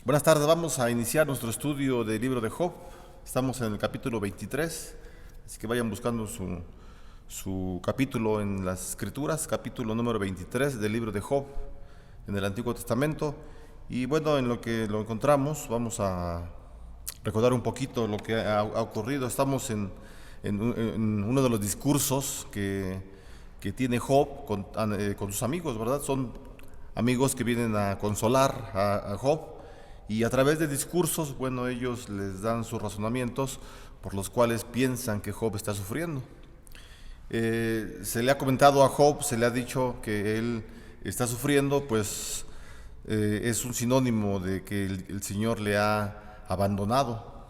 Buenas tardes, vamos a iniciar nuestro estudio del libro de Job. Estamos en el capítulo 23, así que vayan buscando su capítulo en las Escrituras, capítulo número 23 del libro de Job en el Antiguo Testamento. Y bueno, en lo que lo encontramos, vamos a recordar un poquito lo que ha ocurrido. Estamos en uno de los discursos que tiene Job con sus amigos, ¿verdad? Son amigos que vienen a consolar a Job. Y a través de discursos, bueno, ellos les dan sus razonamientos por los cuales piensan que Job está sufriendo. Se le ha comentado a Job, se le ha dicho que él está sufriendo, pues es un sinónimo de que el Señor le ha abandonado.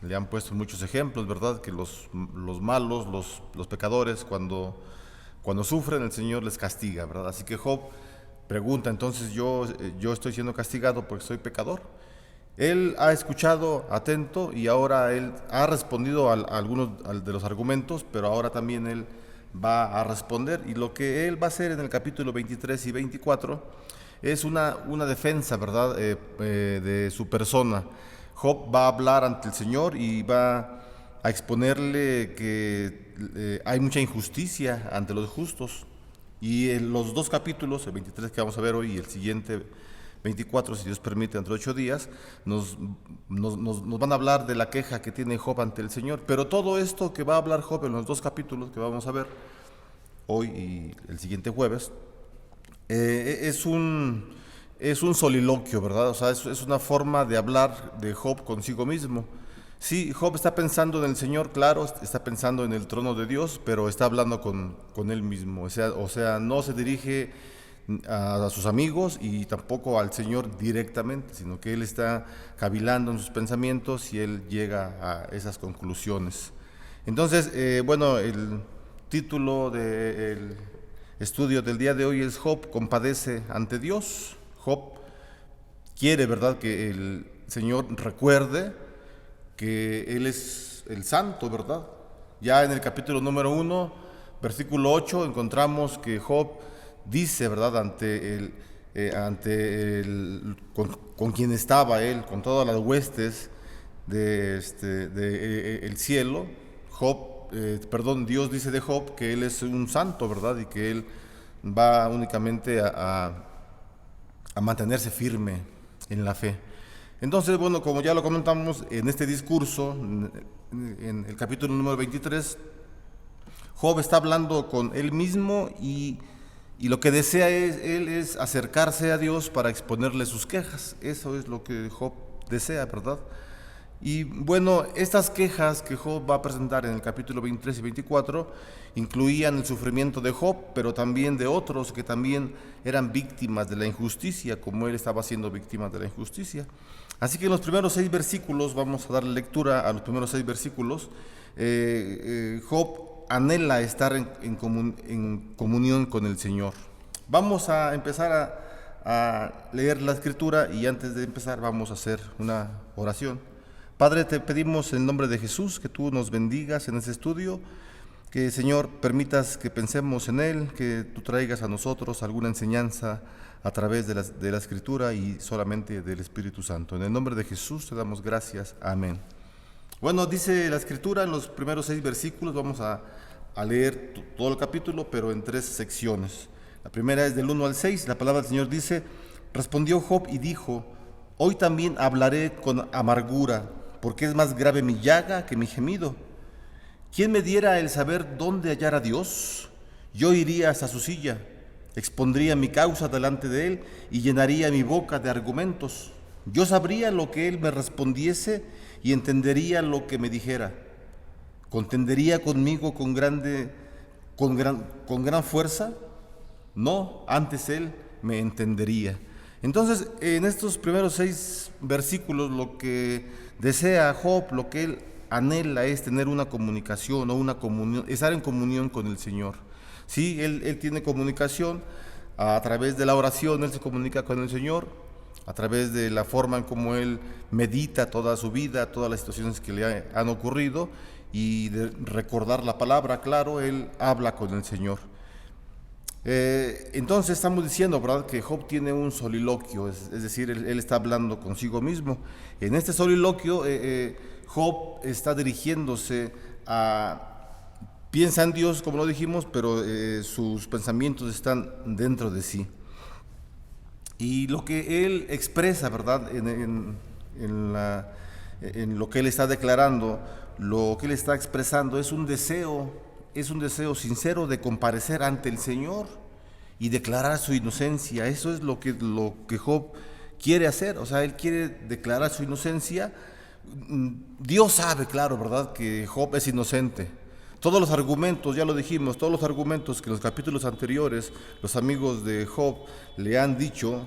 Le han puesto muchos ejemplos, ¿verdad? Que los malos, los pecadores, cuando sufren, el Señor les castiga, ¿verdad? Así que Job pregunta, entonces yo estoy siendo castigado porque soy pecador. Él ha escuchado atento y ahora él ha respondido a algunos de los argumentos, pero ahora también él va a responder. Y lo que él va a hacer en el capítulo 23 y 24 es una defensa, ¿verdad?, de su persona. Job va a hablar ante el Señor y va a exponerle que hay mucha injusticia ante los justos. Y en los dos capítulos, el 23 que vamos a ver hoy y el siguiente 24, si Dios permite, entre 8 días, nos van a hablar de la queja que tiene Job ante el Señor. Pero todo esto que va a hablar Job en los dos capítulos que vamos a ver hoy y el siguiente jueves, es un soliloquio, ¿verdad? O sea, es una forma de hablar de Job consigo mismo. Sí, Job está pensando en el Señor, claro, está pensando en el trono de Dios, pero está hablando con él mismo. O sea, no se dirige a sus amigos y tampoco al Señor directamente, sino que él está cavilando en sus pensamientos y él llega a esas conclusiones. Entonces, bueno, el título del estudio del día de hoy es Job compadece ante Dios. Job quiere, ¿verdad?, que el Señor recuerde que Él es el santo, ¿verdad? Ya en el capítulo número 1, versículo 8, encontramos que Job dice, ¿verdad?, con quien estaba él, con todas las huestes de el cielo. Dios dice de Job que él es un santo, ¿verdad?, y que él va únicamente a mantenerse firme en la fe. Entonces, bueno, como ya lo comentamos en este discurso, en el capítulo número 23, Job está hablando con él mismo y lo que desea él es acercarse a Dios para exponerle sus quejas. Eso es lo que Job desea, ¿verdad? Y bueno, estas quejas que Job va a presentar en el capítulo 23 y 24 incluían el sufrimiento de Job, pero también de otros que también eran víctimas de la injusticia, como él estaba siendo víctima de la injusticia. Así que en los primeros 6 versículos, vamos a dar lectura a los primeros 6 versículos. Job anhela estar en comunión con el Señor. Vamos a empezar a leer la Escritura y antes de empezar vamos a hacer una oración. Padre, te pedimos en nombre de Jesús que tú nos bendigas en este estudio, que, Señor, permitas que pensemos en él, que tú traigas a nosotros alguna enseñanza a través de la Escritura y solamente del Espíritu Santo. En el nombre de Jesús te damos gracias. Amén. Bueno, dice la Escritura en los primeros 6 versículos, vamos a leer todo el capítulo, pero en 3 secciones. La primera es del 1 al 6, la palabra del Señor dice: respondió Job y dijo: hoy también hablaré con amargura, porque es más grave mi llaga que mi gemido. ¿Quién me diera el saber dónde hallar a Dios? Yo iría hasta su silla, expondría mi causa delante de él y llenaría mi boca de argumentos. Yo sabría lo que él me respondiese y entendería lo que me dijera. ¿Contendería conmigo con gran fuerza? No, antes él me entendería. Entonces, en estos primeros 6 versículos, lo que desea Job, lo que él anhela es tener una comunicación o una comunión, estar en comunión con el Señor. Sí, él tiene comunicación a través de la oración, él se comunica con el Señor, a través de la forma en cómo él medita toda su vida, todas las situaciones que le han ocurrido, y de recordar la palabra, claro, él habla con el Señor. Entonces estamos diciendo, ¿verdad?, que Job tiene un soliloquio, es decir, él está hablando consigo mismo. En este soliloquio, Job está dirigiéndose piensa en Dios, como lo dijimos, pero sus pensamientos están dentro de sí. Y lo que él expresa, ¿verdad?, en lo que él está declarando, lo que él está expresando es un deseo sincero de comparecer ante el Señor y declarar su inocencia. Eso es lo que Job quiere hacer. O sea, él quiere declarar su inocencia. Dios sabe, claro, ¿verdad?, que Job es inocente. Todos los argumentos, ya lo dijimos, todos los argumentos que en los capítulos anteriores los amigos de Job le han dicho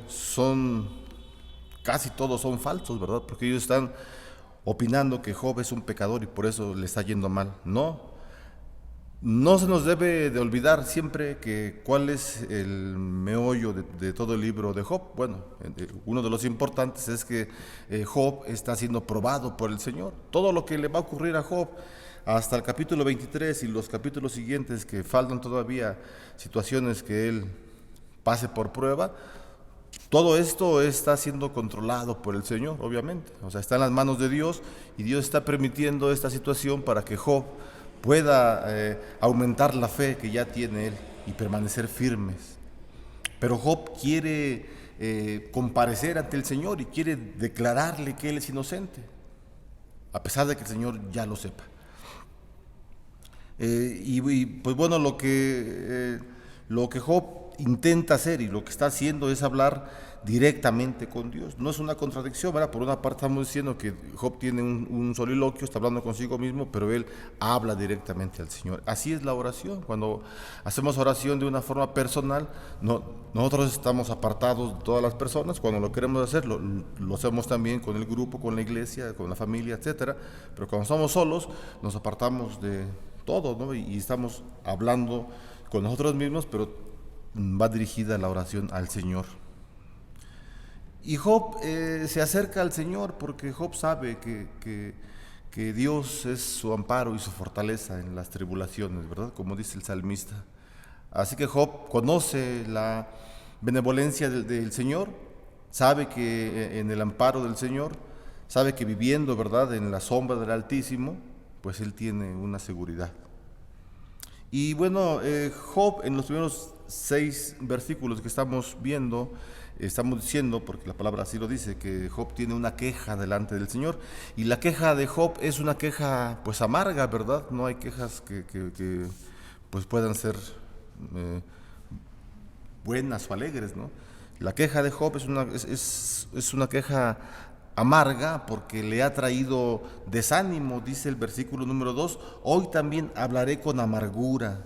casi todos son falsos, ¿verdad? Porque ellos están opinando que Job es un pecador y por eso le está yendo mal. No se nos debe de olvidar siempre cuál es el meollo de todo el libro de Job. Bueno, uno de los importantes es que Job está siendo probado por el Señor. Todo lo que le va a ocurrir a Job hasta el capítulo 23 y los capítulos siguientes, que faltan todavía situaciones que él pase por prueba, todo esto está siendo controlado por el Señor, obviamente. O sea, está en las manos de Dios y Dios está permitiendo esta situación para que Job pueda aumentar la fe que ya tiene él y permanecer firmes. Pero Job quiere comparecer ante el Señor y quiere declararle que él es inocente, a pesar de que el Señor ya lo sepa. Pues bueno, lo que Job intenta hacer y lo que está haciendo es hablar directamente con Dios. No es una contradicción, ¿verdad? Por una parte estamos diciendo que Job tiene un soliloquio, está hablando consigo mismo, pero él habla directamente al Señor. Así es la oración. Cuando hacemos oración de una forma personal, nosotros estamos apartados de todas las personas. Cuando lo queremos hacer, lo hacemos también con el grupo, con la iglesia, con la familia, etcétera. Pero cuando estamos solos, nos apartamos de todo, ¿no? Y estamos hablando con nosotros mismos, pero va dirigida la oración al Señor. Y Job se acerca al Señor porque Job sabe que Dios es su amparo y su fortaleza en las tribulaciones, ¿verdad? Como dice el salmista. Así que Job conoce la benevolencia del Señor, sabe que en el amparo del Señor, sabe que viviendo, ¿verdad?, en la sombra del Altísimo, pues él tiene una seguridad. Y bueno, Job en los primeros 6 versículos que estamos viendo, estamos diciendo, porque la palabra así lo dice, que Job tiene una queja delante del Señor. Y la queja de Job es una queja pues amarga, ¿verdad? No hay quejas que pues puedan ser buenas o alegres, ¿no? La queja de Job es una queja amarga porque le ha traído desánimo, dice el versículo número 2, hoy también hablaré con amargura,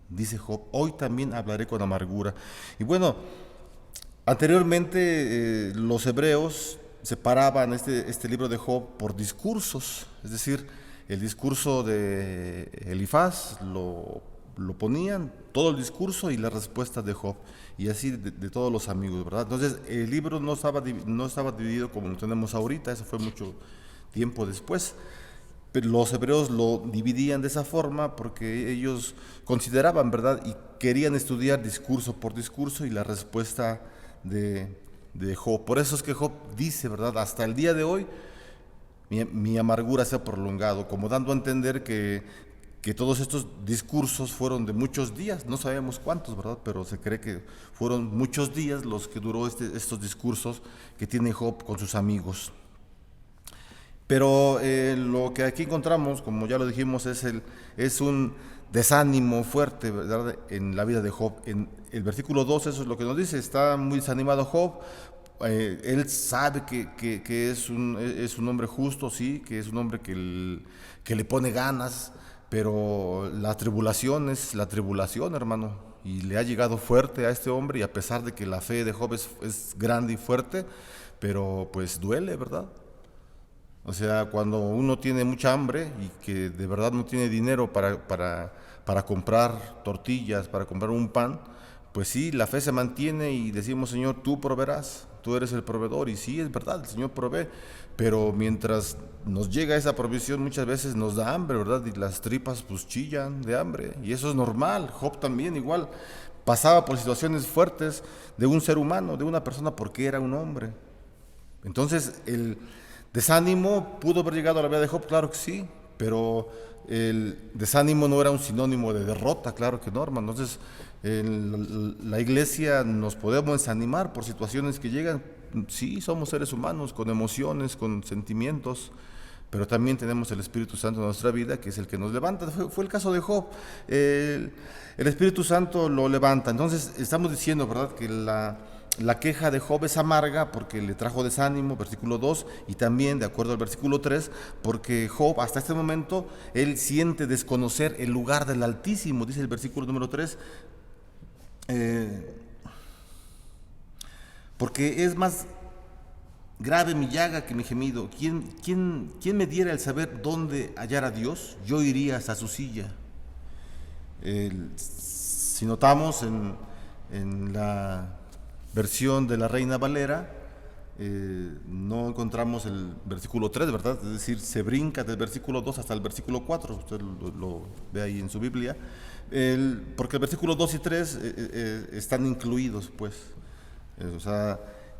dice Job, hoy también hablaré con amargura. Y bueno, anteriormente los hebreos separaban este libro de Job por discursos, es decir, el discurso de Elifaz lo ponían, todo el discurso y la respuesta de Job, y así de todos los amigos, ¿verdad? Entonces el libro no estaba dividido como lo tenemos ahorita, eso fue mucho tiempo después, pero los hebreos lo dividían de esa forma porque ellos consideraban, ¿verdad?, y querían estudiar discurso por discurso y la respuesta de Job. Por eso es que Job dice, ¿verdad?, hasta el día de hoy mi amargura se ha prolongado, como dando a entender que todos estos discursos fueron de muchos días, no sabemos cuántos, ¿verdad?, pero se cree que fueron muchos días los que duró estos discursos que tiene Job con sus amigos. Pero lo que aquí encontramos, como ya lo dijimos, es un desánimo fuerte, ¿verdad?, en la vida de Job. En el versículo 2 eso es lo que nos dice, está muy desanimado Job. Él sabe que es un hombre justo, sí, que es un hombre que le pone ganas, pero la tribulación es la tribulación, hermano, y le ha llegado fuerte a este hombre, y a pesar de que la fe de Job es grande y fuerte, pero pues duele, ¿verdad? O sea, cuando uno tiene mucha hambre y que de verdad no tiene dinero para comprar tortillas, para comprar un pan, pues sí, la fe se mantiene y decimos, Señor, tú proveerás, tú eres el proveedor. Y sí, es verdad, el Señor provee, pero mientras nos llega esa provisión muchas veces nos da hambre, ¿verdad? Y las tripas pues chillan de hambre, y eso es normal, Job también igual. pasaba por situaciones fuertes de un ser humano, de una persona, porque era un hombre. Entonces, el desánimo pudo haber llegado a la vida de Job, claro que sí, pero el desánimo no era un sinónimo de derrota, claro que no, hermano. Entonces, en la iglesia nos podemos desanimar por situaciones que llegan. Sí, somos seres humanos con emociones, con sentimientos, pero también tenemos el Espíritu Santo en nuestra vida, que es el que nos levanta. Fue el caso de Job. El Espíritu Santo lo levanta. Entonces, estamos diciendo, ¿verdad?, que la queja de Job es amarga porque le trajo desánimo, versículo 2, y también, de acuerdo al versículo 3, porque Job hasta este momento, él siente desconocer el lugar del Altísimo, dice el versículo número 3, porque es más grave mi llaga que mi gemido. ¿Quién me diera el saber dónde hallar a Dios? Yo iría hasta su silla. Si notamos en la versión de la Reina Valera, no encontramos el versículo 3, ¿verdad? Es decir, se brinca del versículo 2 hasta el versículo 4, usted lo ve ahí en su Biblia, porque el versículo 2 y 3 están incluidos, pues, o sea,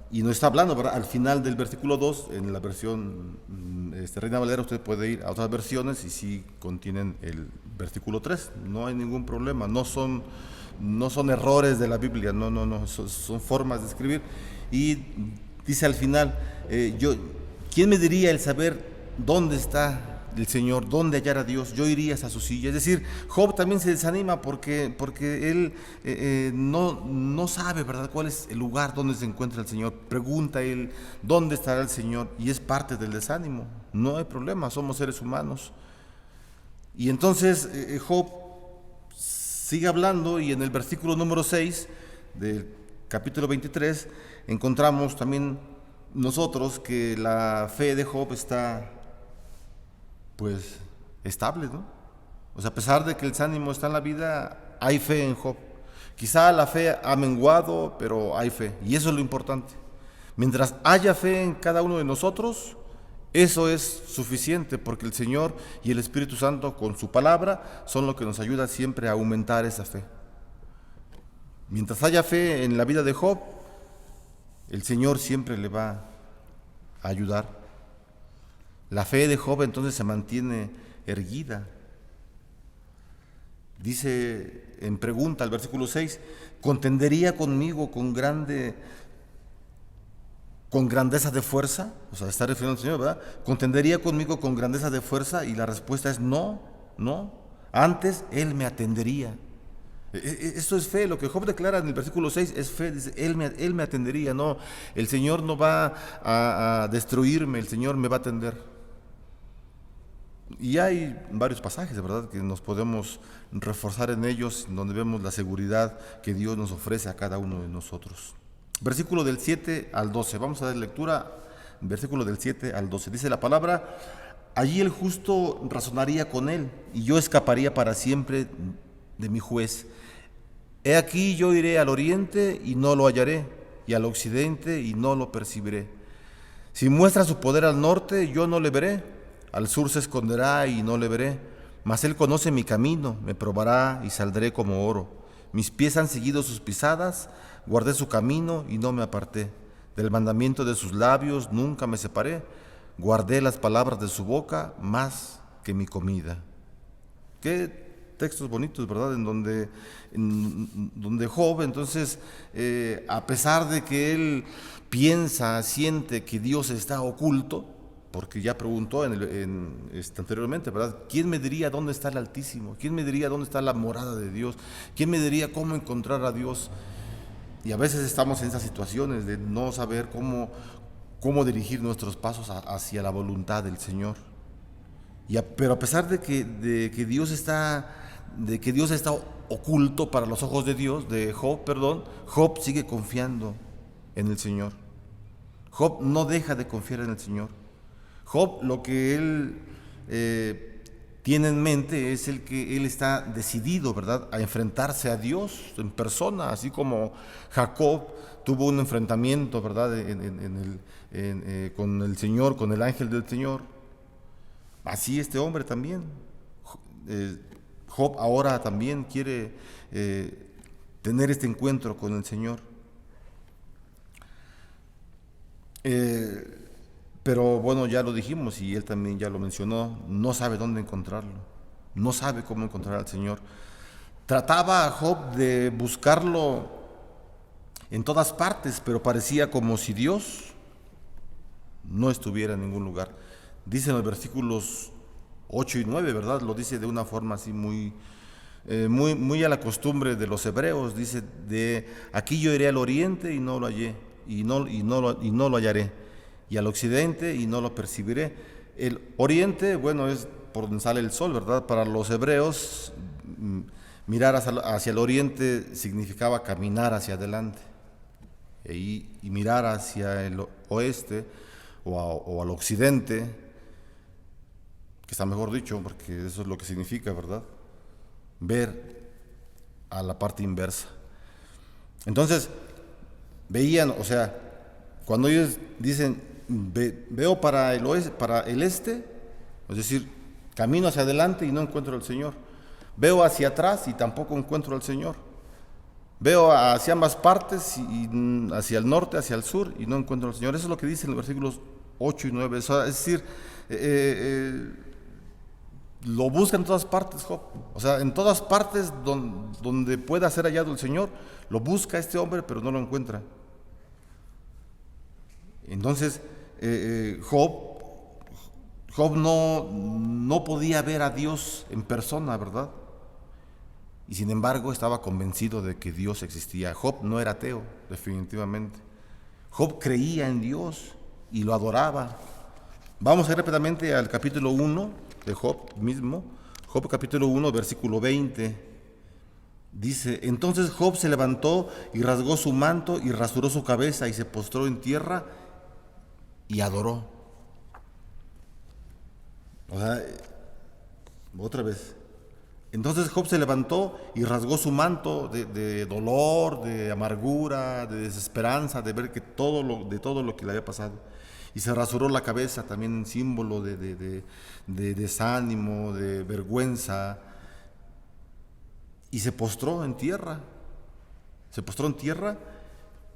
y no está hablando, ¿verdad? Al final del versículo 2, en la versión Reina Valera, usted puede ir a otras versiones y sí contienen el versículo 3, no hay ningún problema, no son errores de la Biblia, no, son formas de escribir. Y dice al final, ¿quién me diría el saber dónde está el Señor, dónde hallar a Dios? Yo iría hasta su silla. Es decir, Job también se desanima porque él no sabe, ¿verdad?, cuál es el lugar donde se encuentra el Señor. Pregunta él, ¿dónde estará el Señor? Y es parte del desánimo. No hay problema, somos seres humanos. Y entonces Job sigue hablando, y en el versículo número 6 del capítulo 23 encontramos también nosotros que la fe de Job está, pues, estable, ¿no? O sea, a pesar de que el desánimo está en la vida, hay fe en Job. Quizá la fe ha menguado, pero hay fe, y eso es lo importante. Mientras haya fe en cada uno de nosotros, eso es suficiente, porque el Señor y el Espíritu Santo con su palabra son lo que nos ayuda siempre a aumentar esa fe. Mientras haya fe en la vida de Job, el Señor siempre le va a ayudar. La fe de Job entonces se mantiene erguida. Dice en pregunta el versículo 6, ¿contendería conmigo con grandeza de fuerza? O sea, está refiriendo al Señor, ¿verdad? ¿Contendería conmigo con grandeza de fuerza? Y la respuesta es no. Antes Él me atendería. Esto es fe. Lo que Job declara en el versículo 6 es fe. Dice, Él me atendería. No, el Señor no va a destruirme, el Señor me va a atender. Y hay varios pasajes, ¿verdad?, que nos podemos reforzar en ellos, donde vemos la seguridad que Dios nos ofrece a cada uno de nosotros. Versículo del 7 al 12. Vamos a dar lectura, versículo del 7 al 12. Dice la palabra: allí el justo razonaría con él, y yo escaparía para siempre de mi juez. He aquí yo iré al oriente y no lo hallaré, y al occidente y no lo percibiré. Si muestra su poder al norte, yo no le veré. Al sur se esconderá y no le veré. Mas él conoce mi camino, me probará y saldré como oro. Mis pies han seguido sus pisadas, guardé su camino y no me aparté. Del mandamiento de sus labios nunca me separé. Guardé las palabras de su boca más que mi comida. Qué textos bonitos, ¿verdad? En donde Job, entonces, a pesar de que él piensa, siente que Dios está oculto, porque ya preguntó anteriormente, ¿verdad? ¿Quién me diría dónde está el Altísimo? ¿Quién me diría dónde está la morada de Dios? ¿Quién me diría cómo encontrar a Dios? Y a veces estamos en esas situaciones de no saber cómo dirigir nuestros pasos hacia la voluntad del Señor. Pero a pesar de que Dios está oculto para los ojos de Job, Job sigue confiando en el Señor. Job no deja de confiar en el Señor. Job, lo que él tiene en mente es el que él está decidido, ¿verdad?, a enfrentarse a Dios en persona, así como Jacob tuvo un enfrentamiento, ¿verdad?, con el Señor, con el ángel del Señor. Así este hombre también. Job ahora también quiere tener este encuentro con el Señor. Pero bueno, ya lo dijimos y él también ya lo mencionó, no sabe dónde encontrarlo, no sabe cómo encontrar al Señor. Trataba a Job de buscarlo en todas partes, pero parecía como si Dios no estuviera en ningún lugar. Dice en los versículos 8 y 9, ¿verdad? Lo dice de una forma así muy a la costumbre de los hebreos. Dice, de aquí yo iré al oriente y no lo hallé, y no lo hallaré, y al occidente y no lo percibiré. El oriente, bueno, es por donde sale el sol, ¿verdad? Para los hebreos, mirar hacia el oriente significaba caminar hacia adelante, y mirar hacia el oeste o al occidente, que está mejor dicho, porque eso es lo que significa, ¿verdad? Ver a la parte inversa. Entonces, veían, o sea, cuando ellos dicen, veo para el oeste, para el este, es decir, camino hacia adelante y no encuentro al Señor. Veo hacia atrás y tampoco encuentro al Señor. Veo hacia ambas partes, y hacia el norte, hacia el sur, y no encuentro al Señor. Eso es lo que dice en los versículos 8 y 9. Es decir, lo busca en todas partes Job. O sea, en todas partes donde pueda ser hallado el Señor, lo busca este hombre, pero no lo encuentra. Entonces, Job no podía ver a Dios en persona, ¿verdad? Y sin embargo estaba convencido de que Dios existía. Job no era ateo, definitivamente. Job creía en Dios y lo adoraba. Vamos a ir rápidamente al capítulo 1 de Job mismo. Job capítulo 1, versículo 20. Dice, entonces Job se levantó y rasgó su manto y rasuró su cabeza y se postró en tierra y adoró. O sea, otra vez. Entonces Job se levantó y rasgó su manto de dolor, de amargura, de desesperanza, de ver que todo lo que le había pasado. Y se rasuró la cabeza, también símbolo de desánimo, de vergüenza. Y se postró en tierra. Se postró en tierra,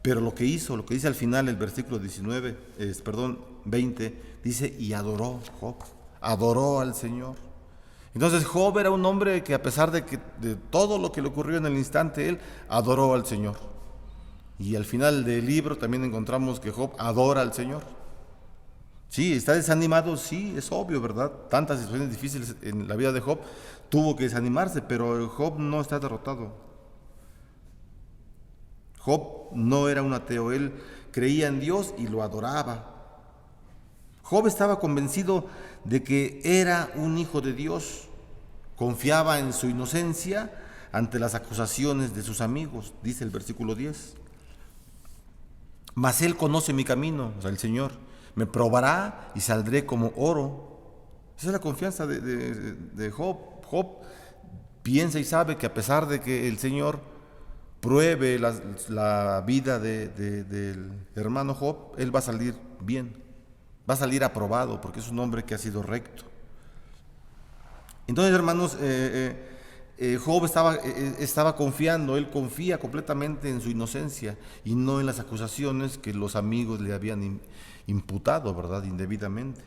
pero lo que dice al final el versículo 20, dice, y adoró Job, adoró al Señor. Entonces Job era un hombre que, a pesar de todo lo que le ocurrió en el instante, él adoró al Señor. Y al final del libro también encontramos que Job adora al Señor. Sí, está desanimado, sí, es obvio, ¿verdad? Tantas situaciones difíciles en la vida de Job, tuvo que desanimarse, pero Job no está derrotado. Job no era un ateo, él creía en Dios y lo adoraba. Job estaba convencido de que era un hijo de Dios, confiaba en su inocencia ante las acusaciones de sus amigos, dice el versículo 10. Mas él conoce mi camino, o sea, el Señor, me probará y saldré como oro. Esa es la confianza de Job. Job piensa y sabe que, a pesar de que el Señor pruebe la vida del hermano Job, él va a salir bien. Va a salir aprobado porque es un hombre que ha sido recto. Entonces, hermanos, Job estaba confiando, él confía completamente en su inocencia y no en las acusaciones que los amigos le habían imputado, ¿verdad?, indebidamente.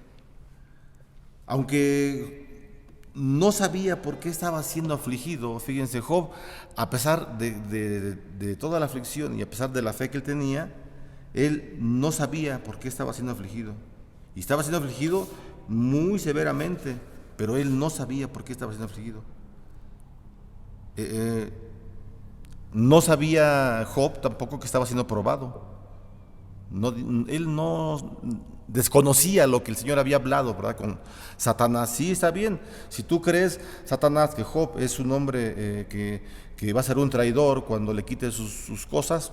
Aunque no sabía por qué estaba siendo afligido, fíjense, Job, a pesar de toda la aflicción y a pesar de la fe que él tenía, él no sabía por qué estaba siendo afligido. Y estaba siendo afligido muy severamente, pero él no sabía por qué estaba siendo afligido. No sabía Job tampoco que estaba siendo probado. Él no desconocía lo que el Señor había hablado, ¿verdad?, con Satanás. Sí, está bien. Si tú crees, Satanás, que Job es un hombre que va a ser un traidor cuando le quite sus cosas,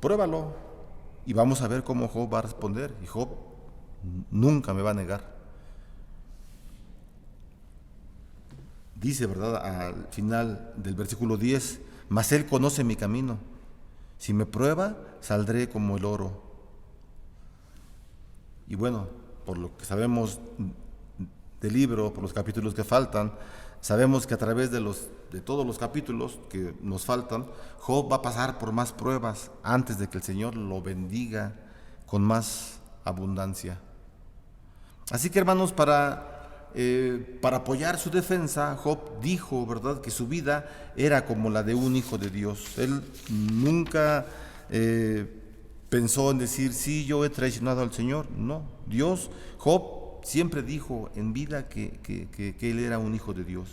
pruébalo. Y vamos a ver cómo Job va a responder. Y Job nunca me va a negar. Dice, ¿verdad?, al final del versículo 10, mas él conoce mi camino. Si me prueba, saldré como el oro. Y bueno, por lo que sabemos del libro, por los capítulos que faltan, Sabemos que a través de todos los capítulos que nos faltan, Job va a pasar por más pruebas antes de que el Señor lo bendiga con más abundancia. Así que, hermanos, para apoyar su defensa, Job dijo, ¿verdad?, que su vida era como la de un hijo de Dios. Él nunca pensó en decir, sí, yo he traicionado al Señor. No, Job siempre dijo en vida que él era un hijo de Dios.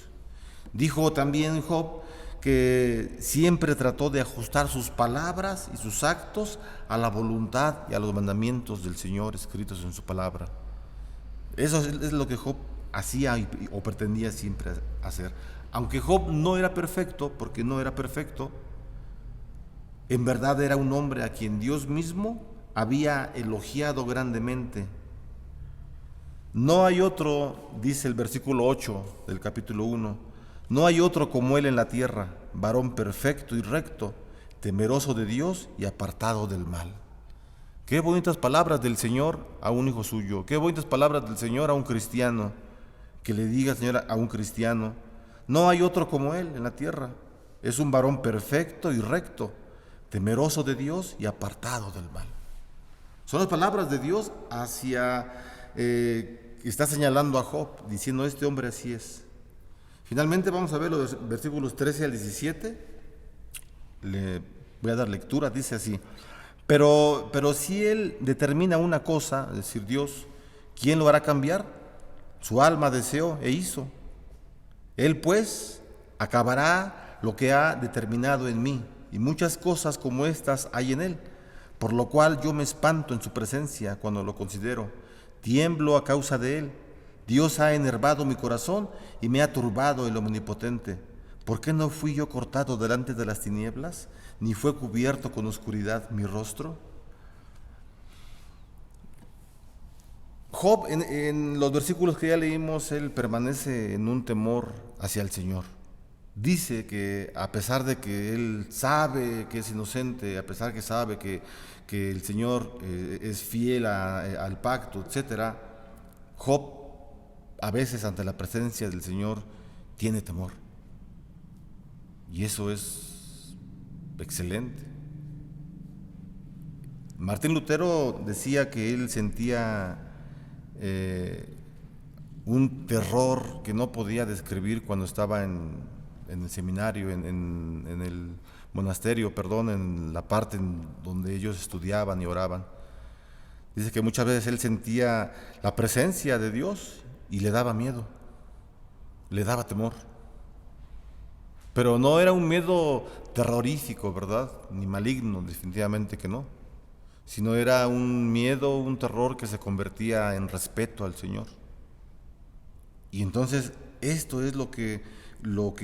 Dijo también Job que siempre trató de ajustar sus palabras y sus actos a la voluntad y a los mandamientos del Señor escritos en su palabra. Eso es lo que Job hacía o pretendía siempre hacer. Aunque Job no era perfecto, porque no era perfecto, en verdad era un hombre a quien Dios mismo había elogiado grandemente. No hay otro, dice el versículo 8 del capítulo 1, no hay otro como él en la tierra, varón perfecto y recto, temeroso de Dios y apartado del mal. Qué bonitas palabras del Señor a un hijo suyo, qué bonitas palabras del Señor a un cristiano, que le diga, Señor, a un cristiano, no hay otro como él en la tierra, es un varón perfecto y recto, temeroso de Dios y apartado del mal. Son las palabras de Dios está señalando a Job, diciendo, este hombre así es. Finalmente vamos a ver los versículos 13 al 17, le voy a dar lectura, dice así, pero si él determina una cosa, es decir, Dios, ¿quién lo hará cambiar? Su alma deseó e hizo. Él pues acabará lo que ha determinado en mí, y muchas cosas como estas hay en él, por lo cual yo me espanto en su presencia cuando lo considero, tiemblo a causa de él. Dios ha enervado mi corazón y me ha turbado el Omnipotente. ¿Por qué no fui yo cortado delante de las tinieblas, ni fue cubierto con oscuridad mi rostro? Job, en los versículos que ya leímos, él permanece en un temor hacia el Señor. Dice que a pesar de que él sabe que es inocente, a pesar que sabe que el Señor es fiel al pacto, etc., Job a veces ante la presencia del Señor tiene temor. Y eso es excelente. Martín Lutero decía que él sentía un terror que no podía describir cuando estaba en el seminario, en el monasterio, en la parte en donde ellos estudiaban y oraban. Dice que muchas veces él sentía la presencia de Dios y le daba miedo, le daba temor. Pero no era un miedo terrorífico, ¿verdad? Ni maligno, definitivamente que no. Sino era un miedo, un terror que se convertía en respeto al Señor. Y entonces esto es lo que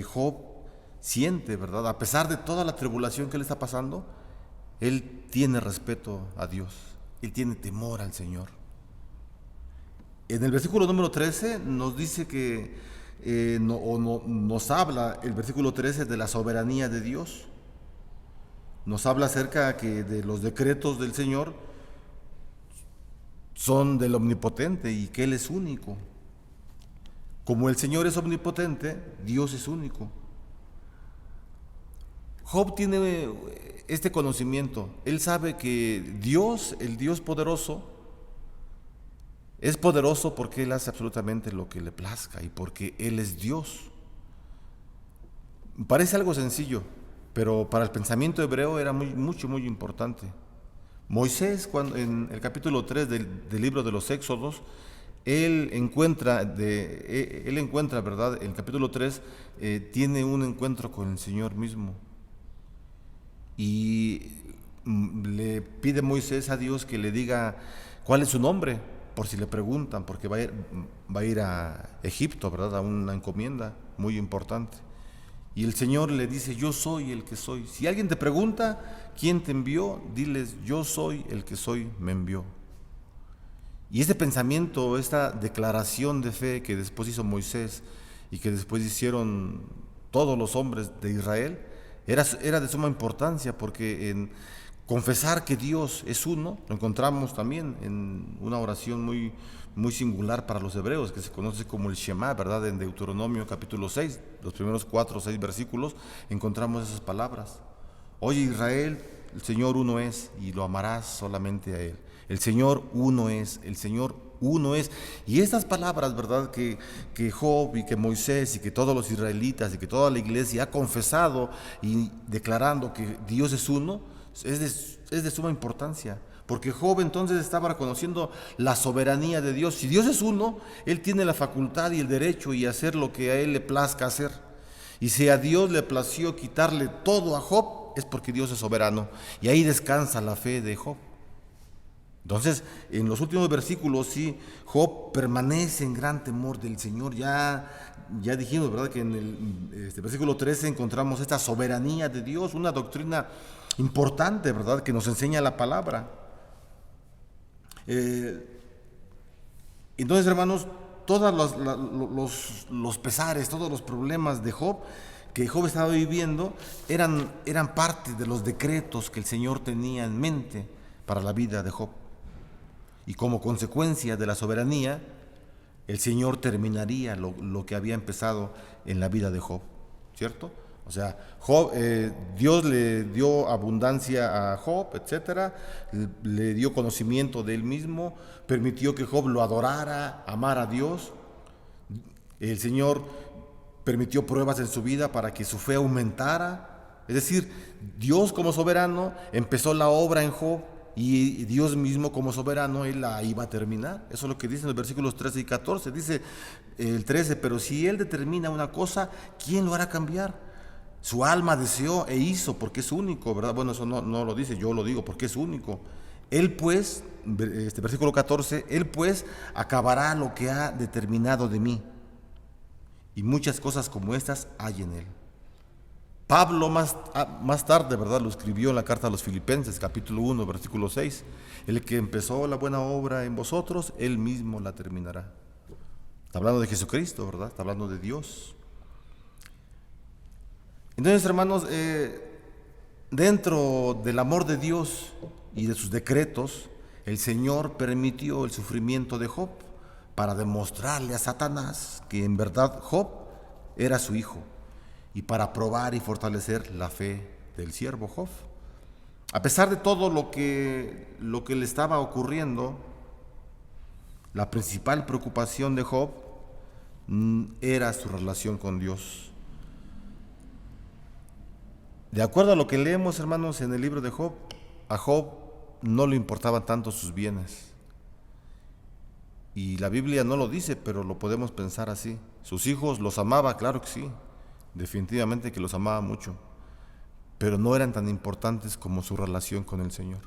Job siente, ¿verdad? A pesar de toda la tribulación que le está pasando, él tiene respeto a Dios, él tiene temor al Señor. En el versículo número 13 nos dice que, nos habla el versículo 13 de la soberanía de Dios. Nos habla acerca de los decretos del Señor son del Omnipotente y que Él es único. Como el Señor es omnipotente, Dios es único. Job tiene este conocimiento. Él sabe que Dios, el Dios poderoso, es poderoso porque Él hace absolutamente lo que le plazca y porque Él es Dios. Parece algo sencillo, pero para el pensamiento hebreo era muy importante. Moisés, en el capítulo 3 del libro de los Éxodos, él encuentra, ¿verdad? En el capítulo 3 tiene un encuentro con el Señor mismo. Y le pide Moisés a Dios que le diga cuál es su nombre, por si le preguntan, porque va a ir a Egipto, ¿verdad? A una encomienda muy importante. Y el Señor le dice, yo soy el que soy. Si alguien te pregunta, ¿quién te envió? Diles, yo soy el que soy, me envió. Y este pensamiento, esta declaración de fe que después hizo Moisés y que después hicieron todos los hombres de Israel, era de suma importancia porque confesar que Dios es uno. Lo encontramos también en una oración muy singular para los hebreos, que se conoce como el Shema, ¿verdad? En Deuteronomio capítulo 6, los primeros 4 o 6 versículos, encontramos esas palabras. Oye Israel, el Señor uno es, y lo amarás solamente a Él. El Señor uno es, el Señor uno es. Y estas palabras, ¿verdad? Que Job y que Moisés y que todos los israelitas y que toda la iglesia ha confesado y declarando que Dios es uno, es de suma importancia. Porque Job entonces estaba reconociendo la soberanía de Dios. Si Dios es uno, Él tiene la facultad y el derecho y hacer lo que a Él le plazca hacer. Y si a Dios le plació quitarle todo a Job, es porque Dios es soberano. Y ahí descansa la fe de Job. Entonces, en los últimos versículos, sí, Job permanece en gran temor del Señor. Ya dijimos, ¿verdad?, que en el versículo 13 encontramos esta soberanía de Dios, una doctrina importante, ¿verdad?, que nos enseña la palabra. Entonces, hermanos, todos los pesares, todos los problemas de Job, que Job estaba viviendo, eran parte de los decretos que el Señor tenía en mente para la vida de Job. Y como consecuencia de la soberanía, el Señor terminaría lo que había empezado en la vida de Job, ¿cierto? O sea, Job, Dios le dio abundancia a Job, etcétera, le dio conocimiento de él mismo, permitió que Job lo adorara, amara a Dios. El Señor permitió pruebas en su vida para que su fe aumentara. Es decir, Dios como soberano empezó la obra en Job y Dios mismo como soberano Él la iba a terminar. Eso es lo que dice en los versículos 13 y 14. Dice el 13, pero si Él determina una cosa, ¿quién lo hará cambiar? Su alma deseó e hizo porque es único, ¿verdad? Bueno, eso no lo dice, yo lo digo porque es único. Él pues, versículo 14, Él pues acabará lo que ha determinado de mí. Y muchas cosas como estas hay en Él. Pablo más tarde, ¿verdad?, lo escribió en la carta a los Filipenses, capítulo 1, versículo 6. El que empezó la buena obra en vosotros, Él mismo la terminará. Está hablando de Jesucristo, ¿verdad? Está hablando de Dios. Entonces, hermanos, dentro del amor de Dios y de sus decretos, el Señor permitió el sufrimiento de Job para demostrarle a Satanás que en verdad Job era su hijo y para probar y fortalecer la fe del siervo Job. A pesar de todo lo que le estaba ocurriendo, la principal preocupación de Job era su relación con Dios. De acuerdo a lo que leemos, hermanos, en el libro de Job, a Job no le importaban tanto sus bienes. Y la Biblia no lo dice, pero lo podemos pensar así. Sus hijos los amaba, claro que sí, definitivamente que los amaba mucho, pero no eran tan importantes como su relación con el Señor.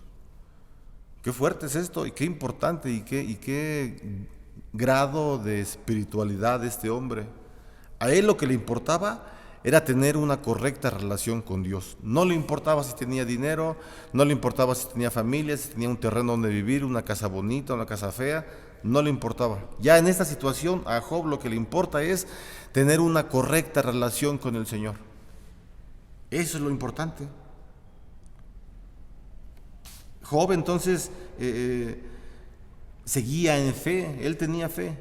Qué fuerte es esto, y qué importante, y qué grado de espiritualidad de este hombre. A él lo que le importaba era tener una correcta relación con Dios. No le importaba si tenía dinero, no le importaba si tenía familia, si tenía un terreno donde vivir, una casa bonita, una casa fea, no le importaba. Ya en esta situación a Job lo que le importa es tener una correcta relación con el Señor. Eso es lo importante. Job entonces seguía en fe, él tenía fe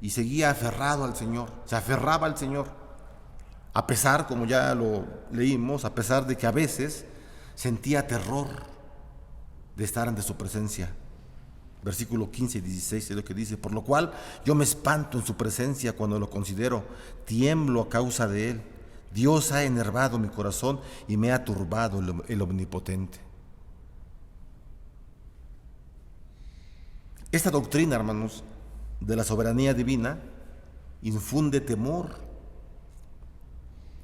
y seguía aferrado al Señor, se aferraba al Señor. A pesar, como ya lo leímos, a pesar de que a veces sentía terror de estar ante su presencia. Versículo 15 y 16 es lo que dice: por lo cual yo me espanto en su presencia cuando lo considero, tiemblo a causa de él. Dios ha enervado mi corazón y me ha turbado el omnipotente. Esta doctrina, hermanos, de la soberanía divina infunde temor,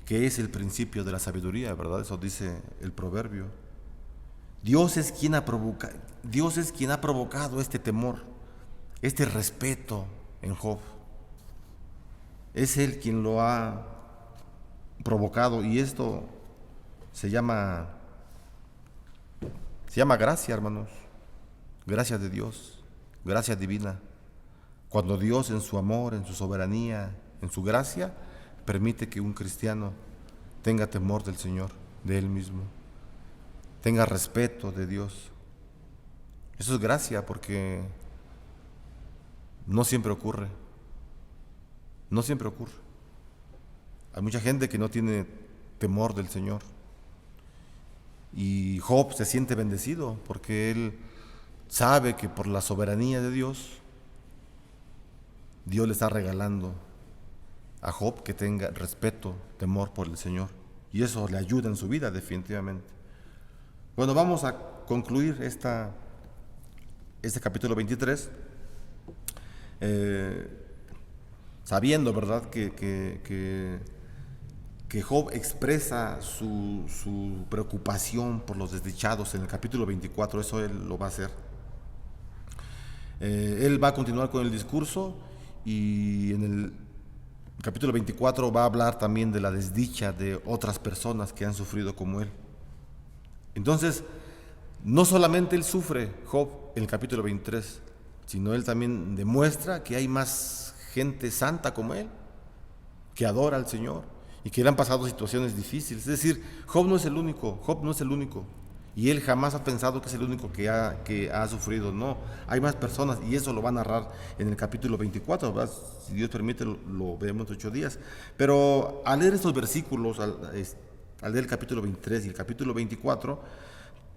que es el principio de la sabiduría, ¿verdad? Eso dice el proverbio. Dios es quien ha provocado este temor, este respeto en Job. Es Él quien lo ha provocado, y esto se llama gracia, hermanos. Gracia de Dios, gracia divina. Cuando Dios en su amor, en su soberanía, en su gracia, permite que un cristiano tenga temor del Señor, de Él mismo. tenga respeto de Dios. Eso es gracia, porque no siempre ocurre. No siempre ocurre. Hay mucha gente que no tiene temor del Señor. Y Job se siente bendecido porque él sabe que por la soberanía de Dios, Dios le está regalando a Job que tenga respeto, temor por el Señor. Y eso le ayuda en su vida definitivamente. Bueno, vamos a concluir este capítulo 23 sabiendo, ¿verdad?, que Job expresa su preocupación por los desdichados en el capítulo 24, eso él lo va a hacer. Él va a continuar con el discurso y en el capítulo 24 va a hablar también de la desdicha de otras personas que han sufrido como él. Entonces, no solamente él sufre, Job, en el capítulo 23, sino él también demuestra que hay más gente santa como él, que adora al Señor y que le han pasado situaciones difíciles. Es decir, Job no es el único, y él jamás ha pensado que es el único que ha sufrido. No, hay más personas, y eso lo va a narrar en el capítulo 24, ¿verdad? Si Dios permite lo veremos en 8 días. Pero al leer estos versículos, al leer el capítulo 23 y el capítulo 24,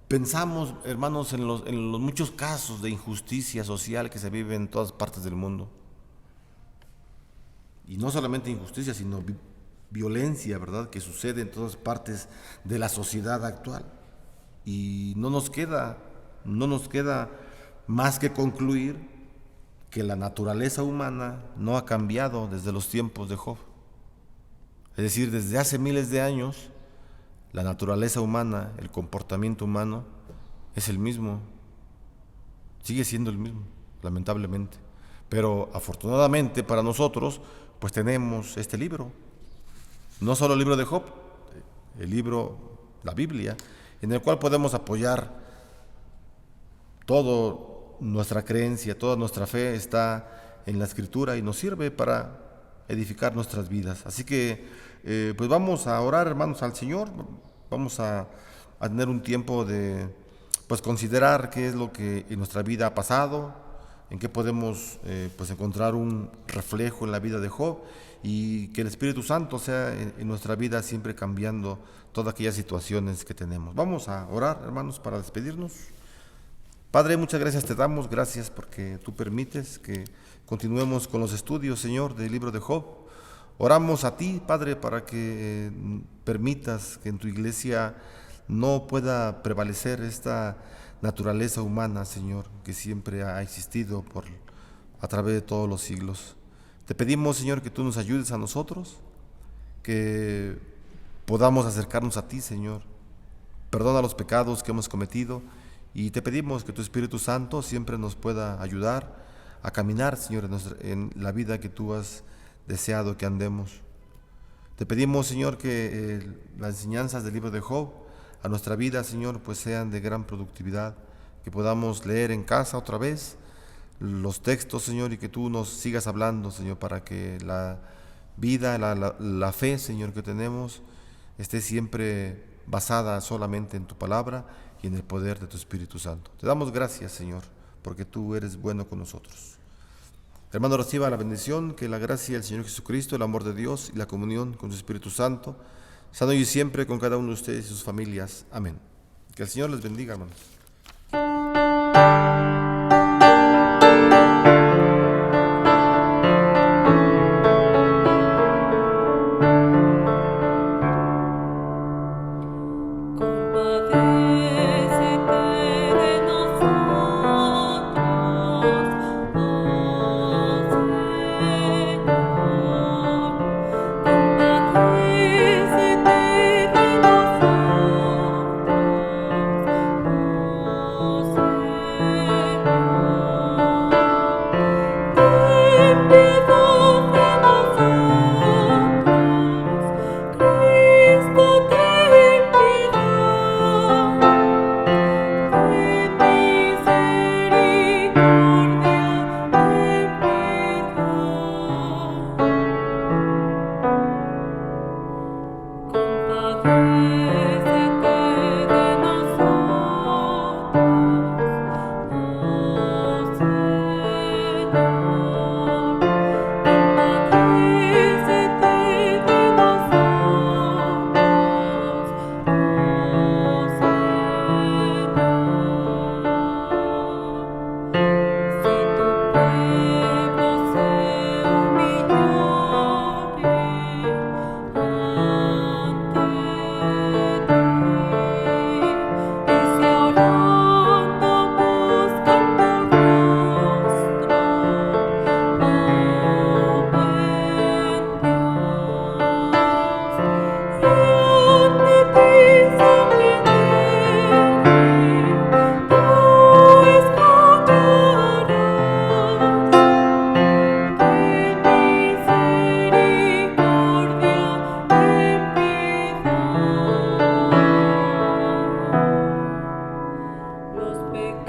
pensamos, hermanos, en los muchos casos de injusticia social que se vive en todas partes del mundo. Y no solamente injusticia, sino violencia, ¿verdad?, que sucede en todas partes de la sociedad actual. Y no nos queda más que concluir que la naturaleza humana no ha cambiado desde los tiempos de Job. Es decir, desde hace miles de años, la naturaleza humana, el comportamiento humano es el mismo, sigue siendo el mismo, lamentablemente. Pero afortunadamente para nosotros, pues tenemos este libro, no solo el libro de Job, el libro, la Biblia, en el cual podemos apoyar toda nuestra creencia, toda nuestra fe está en la Escritura y nos sirve para edificar nuestras vidas. Así que pues vamos a orar, hermanos, al Señor. Vamos a tener un tiempo de pues considerar qué es lo que en nuestra vida ha pasado, en qué podemos pues encontrar un reflejo en la vida de Job, y que el Espíritu Santo sea en nuestra vida siempre cambiando todas aquellas situaciones que tenemos. Vamos a orar, hermanos, para despedirnos. Padre, muchas gracias te damos, gracias porque tú permites que continuemos con los estudios, Señor, del libro de Job. Oramos a ti, Padre, para que permitas que en tu iglesia no pueda prevalecer esta naturaleza humana, Señor, que siempre ha existido a través de todos los siglos. Te pedimos, Señor, que tú nos ayudes a nosotros, que podamos acercarnos a ti, Señor. Perdona los pecados que hemos cometido y te pedimos que tu Espíritu Santo siempre nos pueda ayudar a caminar, Señor, en la vida que tú has deseado que andemos. Te pedimos, Señor, que las enseñanzas del libro de Job a nuestra vida, Señor, pues sean de gran productividad, que podamos leer en casa otra vez los textos, Señor, y que tú nos sigas hablando, Señor, para que la vida, la fe, Señor, que tenemos esté siempre basada solamente en tu palabra y en el poder de tu Espíritu Santo. Te damos gracias, Señor, porque tú eres bueno con nosotros. Hermano, reciba la bendición, que la gracia del Señor Jesucristo, el amor de Dios y la comunión con su Espíritu Santo sean hoy y siempre con cada uno de ustedes y sus familias. Amén. Que el Señor les bendiga, hermanos.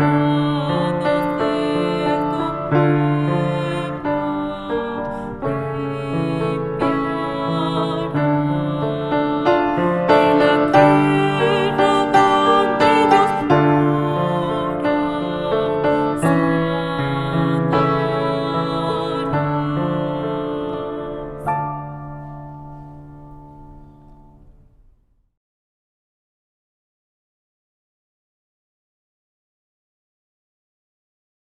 Thank